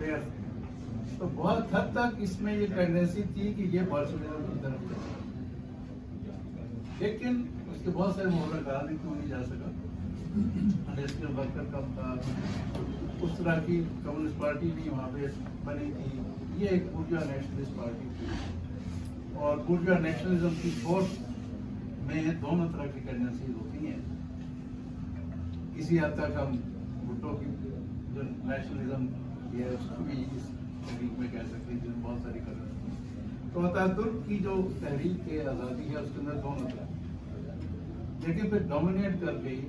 Player थे, तो बहुत हद तक इसमें ये टेंडेंसी थी कि ये बार्सिलोना की तरफ चले, लेकिन उसके बहुत सारे मोहल्ला कहा भी क्यों नहीं जा सका। इंडस्ट्रियल वर्कर कम था, उस तरह की कम्युनिस्ट पार्टी भी वहाँ पे बनी थी। ये एक बुर्जुआ नेशनलिस्ट पार्टी थी, और बुर्जुआ नेशनलिज्म की फोर्स में दोनों तरह की टेंडेंसीज होती हैं। किसी हद तक हम भुट्टो की जो नेशनलिज्म है उसको भी इस तहरीक में कह सकते हैं, जिसमें बहुत सारी कलर। तो अतातुर्क की जो तहरीक आज़ादी है उसके अंदर दोनों तरह, लेकिन फिर डोमिनेट कर गई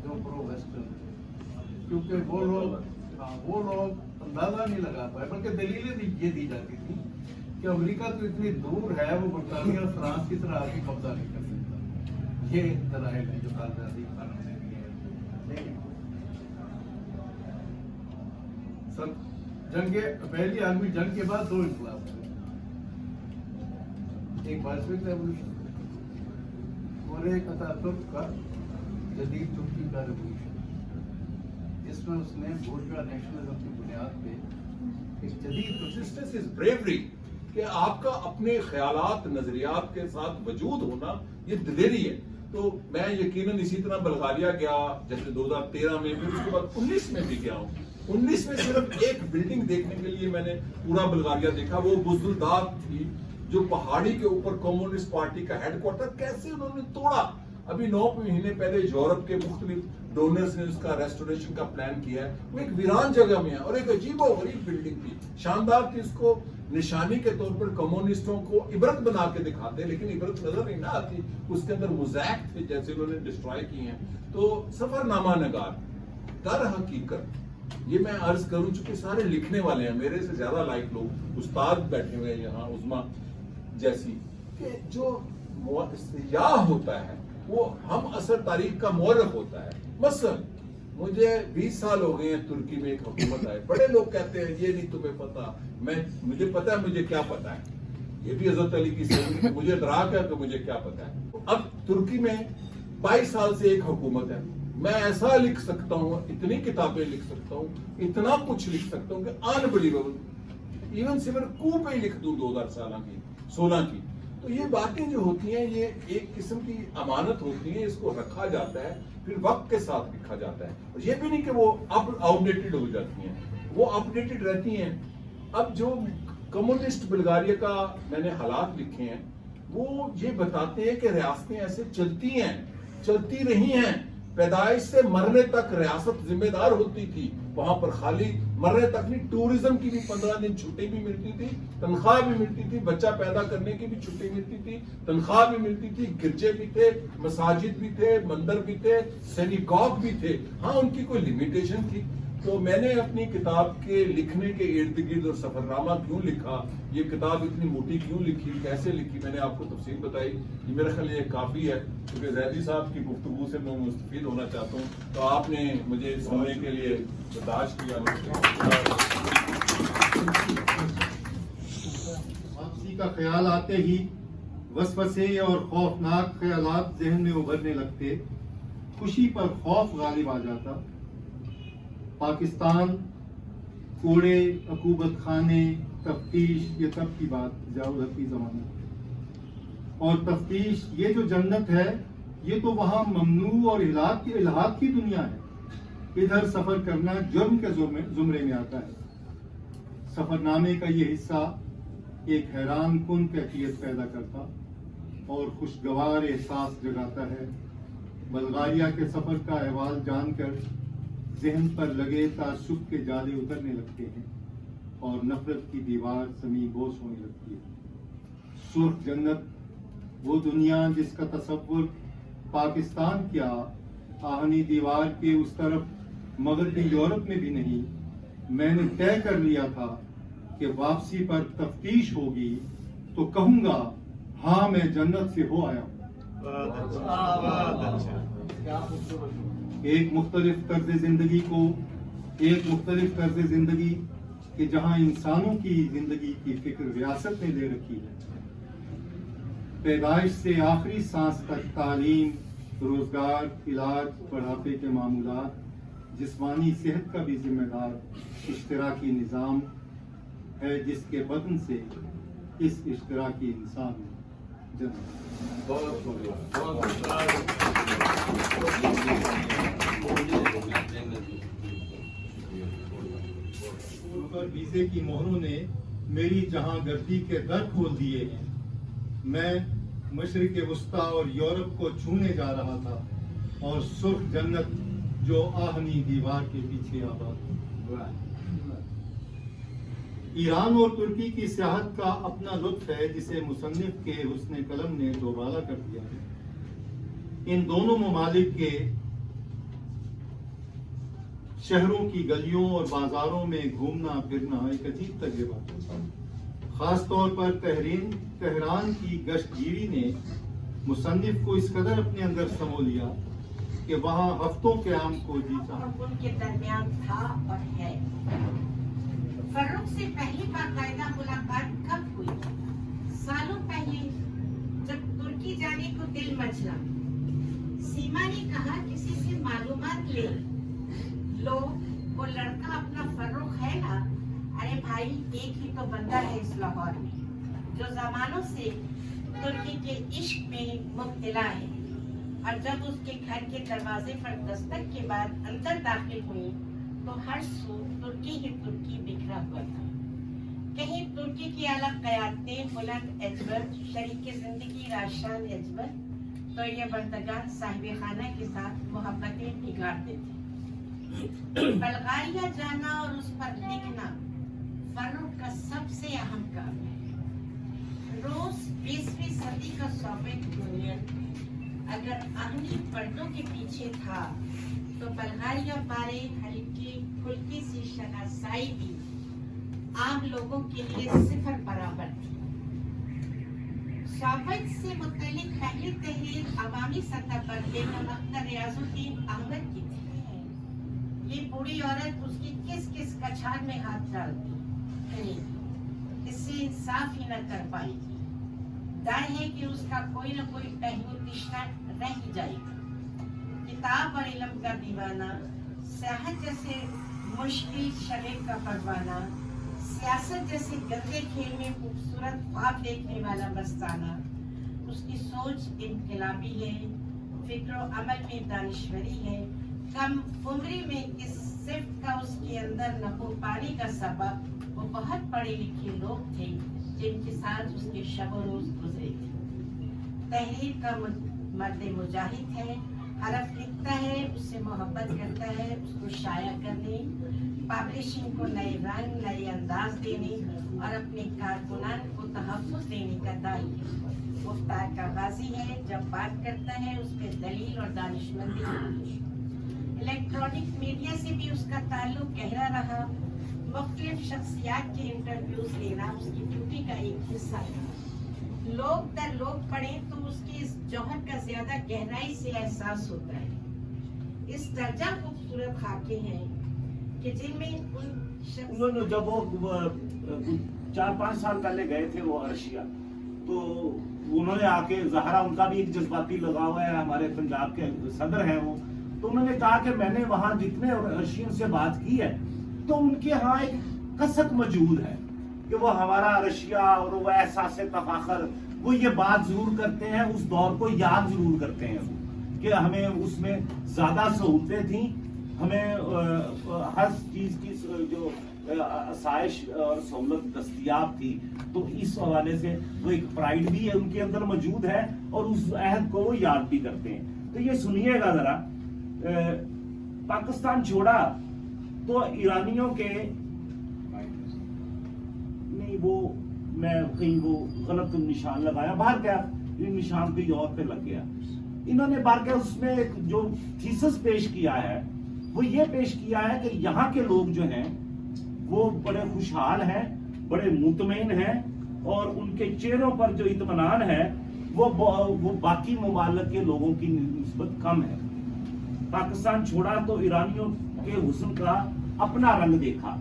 जो प्रो वेस्टर्न, क्योंकि वो लोग अंदाजा नहीं लगा पाए, बल्कि दलीलें ये दी जाती थी कि अमेरिका तो इतनी दूर है, वो बरतानिया और फ्रांस की तरह आगे कब्जा नहीं कर सकता। ये दलाइल है जो आज़ादी कानून ने दिए हैं। लेकिन पहली आलमी जंग के बाद दो इनकलाब हुए, एक बाल्शविक रेवोल्यूशन और एक अतातुर्क का जदीद तुर्की का रेवोल्यूशन, जिसमें उसने बुर्जुआ नेशनलिज्म की बुनियाद पे एक जदीद रेजिस्टेंस इज ब्रेवरी, कि आपका अपने ख्यालात नजरियात के साथ वजूद होना ये दिलेरी है। तो मैं यकीनन इसी तरह बल्गारिया गया, जैसे 2013 में, फिर उसके बाद 19 में भी गया हूँ। 19 में सिर्फ एक बिल्डिंग देखने के लिए मैंने पूरा बल्गारिया देखा, वो बुजुर्गदार थी जो पहाड़ी के ऊपर कम्युनिस्ट पार्टी का हेडक्वार्टर कैसे उन्होंने तोड़ा। अभी 9 महीने पहले यूरोप के मुख्तलिफ डोनर्स ने उसका रेस्टोरेशन का प्लान किया है। वो एक वीरान जगह में है और एक अजीबो गरीब बिल्डिंग थी, शानदार थी। उसको निशानी के तौर पर कम्युनिस्टों को इबरत बना के दिखाते, लेकिन इबरत नजर नहीं ना आती। उसके अंदर मोज़ैक थे जैसे उन्होंने डिस्ट्रॉय किए हैं। तो सफरनामा नगार दर हकीकत, ये मैं अर्ज करूं, चूंकि सारे लिखने वाले हैं, मेरे से ज्यादा लाइक लोग उस्ताद बैठे हुए हैं यहाँ, उस्मा जैसी, कि जो सियाह होता है वो हम असर तारीख का मुअर्रिख होता है। मसलन मुझे 20 साल हो गए हैं तुर्की में एक हुकूमत आए, बड़े लोग कहते हैं ये नहीं तुम्हें पता, मुझे पता है, मुझे क्या पता है। ये भी हजरत अली की सही, मुझे दराक है तो मुझे क्या पता है। अब तुर्की में 22 साल से एक हुकूमत है, मैं ऐसा लिख सकता हूँ, इतनी किताबें लिख सकता हूँ, इतना कुछ लिख सकता हूँ कि अनबिलीवेबल, इवन सिर्फ कू पे ही लिख दूं 2016 की। तो ये बातें जो होती हैं ये एक किस्म की अमानत होती है, इसको रखा जाता है, फिर वक्त के साथ लिखा जाता है। और ये भी नहीं कि वो अब आउटडेटेड हो जाती हैं, वो अपडेटेड रहती हैं। अब जो कम्युनिस्ट बुल्गारिया का मैंने हालात लिखे हैं, वो ये बताते हैं कि रियासतें ऐसे चलती हैं, चलती रही हैं। पैदाइश से मरने तक रियासत जिम्मेदार होती थी, वहां पर खाली मरने तक नहीं, टूरिज्म की भी 15 दिन छुट्टी भी मिलती थी, तनख्वाह भी मिलती थी, बच्चा पैदा करने की भी छुट्टी मिलती थी, तनख्वाह भी मिलती थी, गिरजे भी थे, मसाजिद भी थे, मंदिर भी थे, सिनेगॉग भी थे। हाँ, उनकी कोई लिमिटेशन थी। तो मैंने अपनी किताब के लिखने के इर्द गिर्द और सफरनामा क्यों लिखा, ये किताब इतनी मोटी क्यों लिखी, कैसे लिखी, मैंने आपको तफसील बताई। ये मेरे ख्याल ये काफ़ी है, क्योंकि जैदी साहब की गुफ्तगू से मैं मुस्तफीद होना चाहता हूँ। तो आपने मुझे सुनने के लिए बर्दाश्त किया। वापसी का ख्याल आते ही वसवसे और खौफनाक ख्यालात जहन में उभरने लगते, खुशी पर खौफ गालिब आ जाता। पाकिस्तान, कोड़े, अकूबत खाने, तफ्तीश, ये तब की बात, जरूरत की जमाना। और तफ्तीश, ये जो जन्नत है, ये तो वहाँ ममनू और इलाहात की दुनिया है। इधर सफर करना जुर्म के जुमरे में आता है। सफरनामे का ये हिस्सा एक हैरान कुन कैफियत पैदा करता और खुशगवार एहसास जगाता है। बल्गारिया के सफर का अहवाल जानकर जहन पर लगे तासुब के जाले उतरने लगते हैं और नफरत की दीवार समी बोस होने लगती है। सुर्ख जन्नत, वो दुनिया जिसका तसव्वुर पाकिस्तान क्या आहनी दीवार के उस तरफ मगरबी यूरोप में भी नहीं। मैंने तय कर लिया था कि वापसी पर तफ्तीश होगी तो कहूंगा, हाँ मैं जन्नत से हो आया हूँ। एक मुख्तलिफ तर्ज जिंदगी कि जहां इंसानों की जिंदगी की फिक्र रियासत ने ले रखी है। पैदाइश से आखिरी सांस तक तालीम, रोजगार, इलाज, बढ़ापे के मामूलात, جسمانی صحت کا بھی ذمہ دار اشتراکی نظام ہے جس کے بدن سے اس اشتراکی انسان جنم۔ بہت پر ویزے کی مہروں نے میری جہاں گردی کے در کھول دیے ہیں۔ میں مشرق وسطیٰ اور یورپ کو چھونے جا رہا تھا اور سرخ جنت جو آہنی دیوار کے پیچھے آباد۔ ایران اور ترکی کی سیاحت کا اپنا لطف ہے جسے مصنف کے حسن قلم نے دوبالا کر دیا ہے۔ ان دونوں ممالک کے شہروں کی گلیوں اور بازاروں میں گھومنا پھرنا ایک عجیب تجربہ ہے۔ خاص طور پر تہران کی گشت گیری نے مصنف کو اس قدر اپنے اندر سمو لیا کہ وہاں ہفتوں قیام کو جی چاہا۔ ان کے درمیان تھا اور ہے۔ فروخ سے پہلی باقاعدہ ملاقات کب ہوئی؟ سالوں پہلے جب ترکی جانے کو دل مچلا۔ سیما نے کہا کسی سے معلومات لے لو، وہ لڑکا اپنا فروخ ہے نا؟ ارے بھائی ایک ہی تو بندہ ہے اس لاہور میں جو زمانوں سے ترکی کے عشق میں مبتلا ہے، اور جب اس کے گھر کے دروازے پر دستک کے بعد اندر داخل ہوئی تو ہر سو ترکی ہی ترکی بکھرا ہوا تھا۔ کہیں ترکی کی اعلیٰ قیادتیں بلند اجبر، شریک زندگی راشان اجبر، تو یہ بندگان صاحب خانہ کے ساتھ محبتیں بگاڑتے تھے۔ بلغاریہ جانا اور اس پر لکھنا فروخ کا سب سے اہم کام ہے۔ روز 20ویں صدی کا سوویت یونین اگر اہمی پردوں کے پیچھے تھا تو بلغاریہ بارے ہلکی سی شناسائی بھی عام لوگوں کے لیے صفر برابر تھی۔ سوویت سے متعلق پہلی تحریر عوامی سطح پر بیگم اختر ریاض الدین احمد کی تھی۔ یہ بوڑھی عورت اس کی کس کس کچھار میں ہاتھ ڈالتی، اس سے انصاف ہی نہ کر پائی تھی۔ دائیں ہے کہ اس کا کوئی نہ کوئی پہلو تشنہ رہ ہی جائے گا۔ کتاب اور علم کا دیوانہ، سیاحت جیسے مشکل شغف کا پروانہ، سیاست جیسے گندے کھیل میں خوبصورت خواب دیکھنے والا مستانہ، اس کی سوچ انقلابی ہے، فکر و عمل میں دانشوری ہے۔ کم عمری میں اس صفت کا اس کے اندر نہ ہو پانے کا سبب وہ بہت پڑھے لکھے لوگ تھے جن کے ساتھ اس کے شب و روز گزرے تھے۔ تحریر کا مرد مجاہد ہے، حرف لکھتا ہے، اس سے محبت کرتا ہے، اس کو شائع کرنے، پبلشنگ کو نئے رنگ نئے انداز دینے اور اپنے کارکنان کو تحفظ دینے کا داعی ہے۔ گفتار کا غازی ہے، جب بات کرتا ہے اس پہ دلیل اور دانشمندی ہوتی ہے۔ الیکٹرانک میڈیا سے بھی اس کا تعلق گہرا رہا۔ مختلف شخصیات کے انٹرویوز لینا اس کی ڈیوٹی کا ایک حصہ ہے۔ لوگ در لوگ پڑھیں تو اس کے اس جوہر کا زیادہ گہرائی سے احساس ہوتا ہے۔ اس درجہ خوبصورت خاکے ہیں کہ جن میں انہوں نے جب وہ 4-5 سال پہلے گئے تھے وہ رشیا، تو انہوں نے آ کے ظاہرہ ان کا بھی ایک جذباتی لگاؤ ہے، ہمارے پنجاب کے صدر ہیں وہ، تو انہوں نے کہا کہ میں نے وہاں جتنے رشین سے بات کی ہے تو ان کے ہاں ایک کثرت موجود ہے کہ وہ ہمارا رشیا اور وہ احساس تفاخر وہ یہ بات ضرور کرتے ہیں، اس دور کو یاد ضرور کرتے ہیں کہ ہمیں اس میں زیادہ سہولتیں تھیں، ہمیں ہر چیز کی جو آسائش اور سہولت دستیاب تھی، تو اس حوالے سے وہ ایک پرائیڈ بھی ہے ان کے اندر موجود ہے اور اس عہد کو وہ یاد بھی کرتے ہیں۔ تو یہ سنیے گا ذرا، پاکستان چھوڑا تو ایرانیوں کے نہیں، وہ میں کہیں وہ غلط نشان لگایا، باہر کیا نشان کہیں اور پہ لگ گیا۔ انہوں نے باہر کیا اس میں جو تھیسس پیش کیا ہے وہ یہ پیش کیا ہے کہ یہاں کے لوگ جو ہیں وہ بڑے خوشحال ہیں، بڑے مطمئن ہیں، اور ان کے چہروں پر جو اطمینان ہے وہ باقی ممالک کے لوگوں کی نسبت کم ہے۔ پاکستان چھوڑا تو ایرانیوں کے حسن کا اپنا رنگ دیکھا،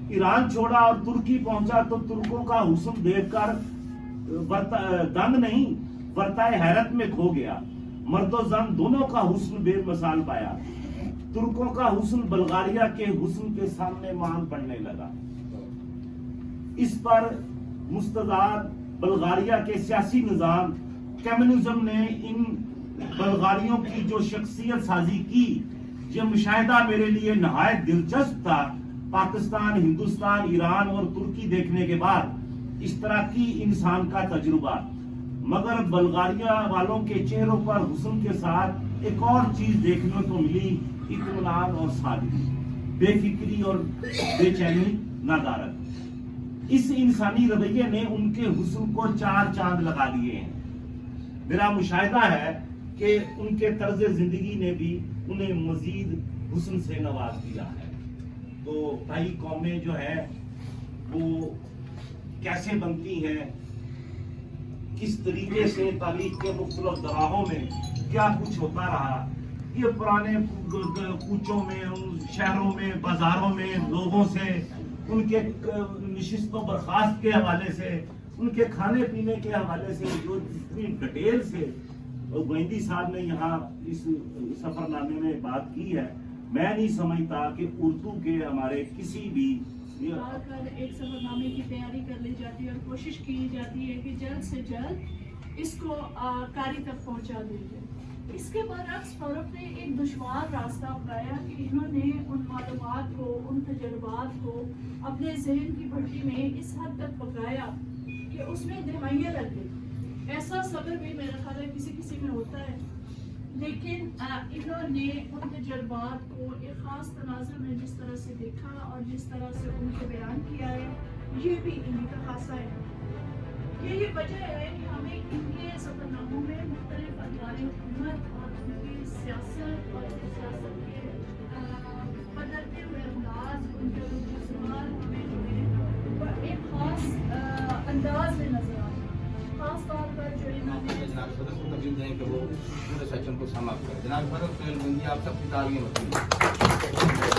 ایران چھوڑا اور ترکی پہنچا تو ترکوں کا حسن دیکھ کر دنگ نہیں ورتائے حیرت میں کھو گیا، مرد و زن دونوں کا حسن بے مثال پایا۔ तुर्कों का हुस्न बल्गारिया के हुस्न के सामने मान पड़ने लगा। इस पर मुस्तदाद बल्गारिया के सियासी निजाम कम्युनिज्म ने इन बल्गारियों की जो शख्सियत साजी की, ये मुशाहिदा मेरे लिए नहायत दिलचस्प था। पाकिस्तान, हिंदुस्तान, ईरान और तुर्की देखने के बाद इस तरह की इंसान का तजुर्बा, मगर बल्गारिया वालों के चेहरों पर हुस्न के साथ एक और चीज देखने को मिली, इत्मीनान और सादगी, बेफिक्री और बेचैनी, नदारत। इस इंसानी रवैये ने उनके हुस्न को चार चांद लगा दिए हैं। मेरा मुशाहिदा है कि उनके तर्ज जिंदगी ने भी उन्हें मजीद हुस्न से नवाज दिया है। तो भाई कौमें जो है वो कैसे बनती हैं, किस तरीके से तारीख के मुख्तलिफ दराहों में क्या कुछ होता रहा, ये पुराने कूचों में, उन शहरों में, बाजारों में लोगों से, उनके नशिस्तों बर्खास्त के हवाले से, उनके खाने पीने के हवाले से जो जितनी डिटेल से गोइंदी साहब ने यहाँ इस सफरनामे में बात की है, मैं नहीं समझता कि उर्दू के हमारे किसी भी एक सफरनामे की तैयारी कर ली जाती है और कोशिश की जाती है कि जल्द से जल्द इसको कारी तक पहुंचा दिया जाए। इसके बरअक्स फरूक ने एक दुश्वार रास्ता अपनाया कि इन्होंने उन मालूमात को, उन तजुर्बात को अपने जहन की भट्टी में इस हद तक पकाया कि उसमें दहाइयाँ लग गई। ऐसा सब्र भी मेरा ख्याल है किसी किसी में होता है, लेकिन इन्होंने उन तजुर्बात को एक ख़ास तनाज़ुर में जिस तरह से देखा और जिस तरह से उनको बयान किया है, ये भी इन्हीं का खासा है। यही वजह है कि हमें इनके सफरनामों में मुख्तलिफ अदवारे हुकूमत और उनकी सियासत और सियासत के बदलते हुए अंदाज, उनके रुझान हमें जो है एक ख़ास अंदाज में नजर आए। खास तौर पर जो इन्होंने जनाब सदर को तकलीफ दें कि वो पूरे सेशन को समाप्त करें। जनाब सदर, आप सबकी तालियां होती हैं।